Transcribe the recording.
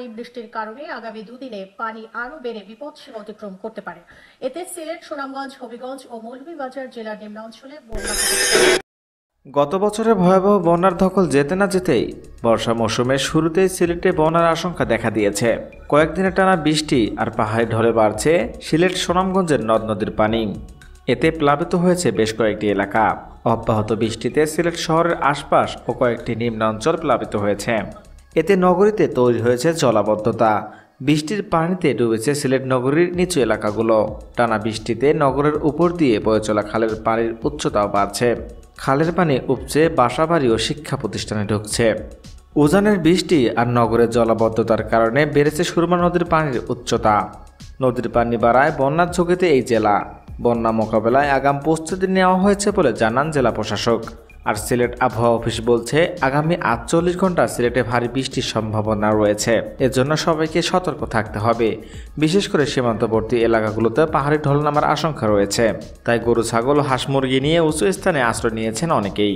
ভারী বৃষ্টির কারণে আগামী দুদিনে পানি আরো বেড়ে বিপদসীমা অতিক্রম করতে পারে। এতে সিলেট, সুনামগঞ্জ, হবিগঞ্জ ও মৌলভীবাজার জেলার নিম্নাঞ্চলে বন্যা হতে পারে। গত বছরের ভয়াবহ বন্যার ধকল যেতে না যেতেই বর্ষা মৌসুমের শুরুতেই সিলেটে বন্যার আশঙ্কা দেখা দিয়েছে। কয়েকদিনের টানা বৃষ্টি আর পাহাড়ি ঢলে বাড়ছে সিলেট সুনামগঞ্জের নদ নদীর পানি। এতে প্লাবিত হয়েছে বেশ কয়েকটি এলাকা। অব্যাহত বৃষ্টিতে সিলেট শহরের আশপাশ ও কয়েকটি নিম্নাঞ্চল প্লাবিত হয়েছে। এতে নগরীতে তৈরি হয়েছে জলাবদ্ধতা। বৃষ্টির পানিতে ডুবেছে সিলেট নগরীর নিচু এলাকাগুলো। টানা বৃষ্টিতে নগরের উপর দিয়ে বয়ে চলা খালের পানির উচ্চতাও বাড়ছে। খালের পানি উপচে বাসাবাড়ি ও শিক্ষা প্রতিষ্ঠানে ঢুকছে। উজানের বৃষ্টি আর নগরের জলাবদ্ধতার কারণে বেড়েছে সুরমা নদীর পানির উচ্চতা। নদীর পানি বাড়ায় বন্যার ঝুঁকিতে এই জেলা। বন্যা মোকাবেলায় আগাম প্রস্তুতি নেওয়া হয়েছে বলে জানান জেলা প্রশাসক। আর সিলেট আবহাওয়া অফিস বলছে, আগামী 48 ঘন্টা সিলেটে ভারী বৃষ্টির সম্ভাবনা রয়েছে। এজন্য সবাইকে সতর্ক থাকতে হবে। বিশেষ করে সীমান্তবর্তী এলাকাগুলোতে পাহাড়ি ঢল নামার আশঙ্কা রয়েছে। তাই গরু, ছাগল, হাঁস, মুরগি নিয়ে উঁচু স্থানে আশ্রয় নিয়েছেন অনেকেই।